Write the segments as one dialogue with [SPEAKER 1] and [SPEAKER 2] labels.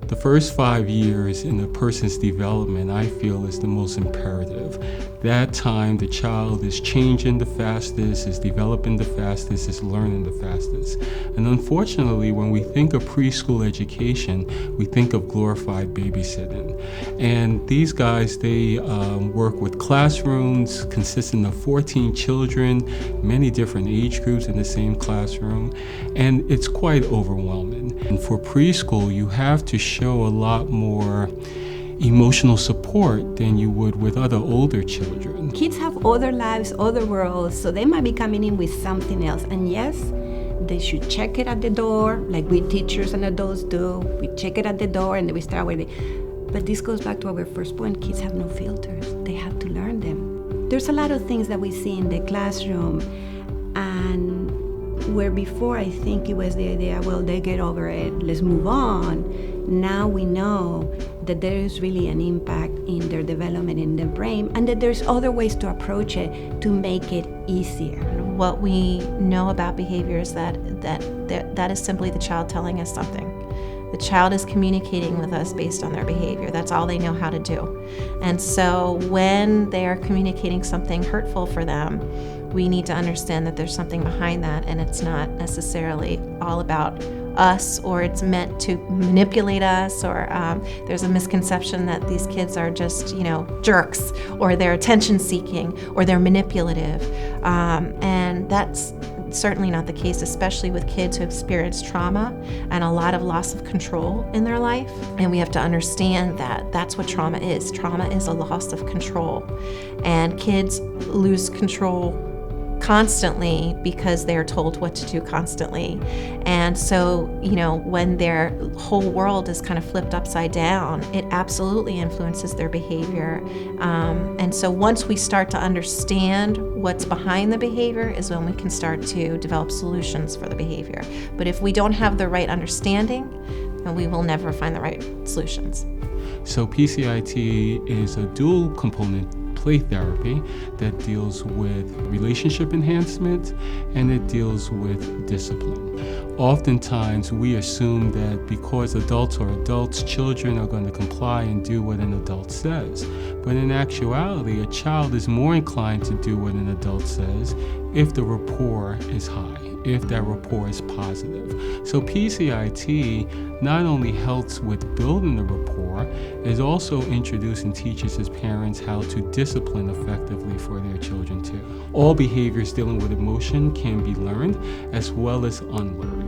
[SPEAKER 1] The first 5 years in a person's development, I feel, is the most imperative. That time, the child is changing the fastest, is developing the fastest, is learning the fastest. And unfortunately, when we think of preschool education, we think of glorified babysitting. And these guys, they work with classrooms consisting of 14 children, many different age groups in the same classroom, and it's quite overwhelming. And for preschool, you have to show a lot more emotional support than you would with other older children.
[SPEAKER 2] Kids have other lives, other worlds, so they might be coming in with something else. And yes, they should check it at the door, like we teachers and adults do. We check it at the door and then we start with it. But this goes back to our first point, kids have no filters. They have to learn them. There's a lot of things that we see in the classroom, and where before I think it was the idea, well, they get over it, let's move on. Now we know that there is really an impact in their development in their brain, and that there's other ways to approach it to make it easier.
[SPEAKER 3] What we know about behavior is that is simply the child telling us something. The child is communicating with us based on their behavior. That's all they know how to do. And so when they are communicating something hurtful for them, we need to understand that there's something behind that, and it's not necessarily all about us, or it's meant to manipulate us, or there's a misconception that these kids are just, jerks, or they're attention seeking, or they're manipulative. And that's certainly not the case, especially with kids who experience trauma and a lot of loss of control in their life. And we have to understand that that's what trauma is. Trauma is a loss of control. And kids lose control constantly because they're told what to do constantly. And so, when their whole world is kind of flipped upside down, it absolutely influences their behavior. And so once we start to understand what's behind the behavior is when we can start to develop solutions for the behavior. But if we don't have the right understanding, then we will never find the right solutions.
[SPEAKER 1] So PCIT is a dual component play therapy that deals with relationship enhancement, and it deals with discipline. Oftentimes we assume that because adults are adults, children are going to comply and do what an adult says. But in actuality, a child is more inclined to do what an adult says if the rapport is high, if that rapport is positive. So PCIT not only helps with building the rapport, it also introducing teachers as parents how to discipline effectively for their children too. All behaviors dealing with emotion can be learned as well as unlearned.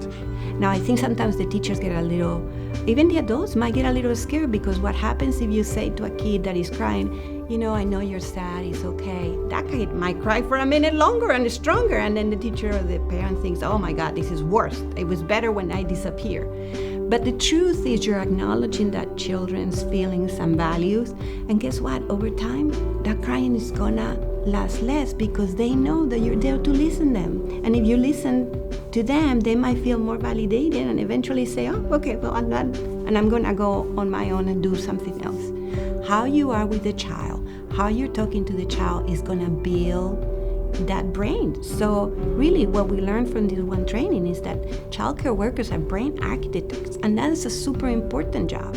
[SPEAKER 2] Now, I think sometimes the teachers get a little, even the adults might get a little scared, because what happens if you say to a kid that is crying, I know you're sad, it's okay. That kid might cry for a minute longer and stronger, and then the teacher or the parent thinks, oh my God, this is worse. It was better when I disappear. But the truth is you're acknowledging that children's feelings and values, and guess what? Over time, that crying is gonna last less because they know that you're there to listen to them. And if you listen to them, they might feel more validated and eventually say, oh, okay, well, I'm not, and I'm gonna go on my own and do something else. How you are with the child, how you're talking to the child is gonna build that brain. So really what we learned from this one training is that childcare workers are brain architects, and that is a super important job.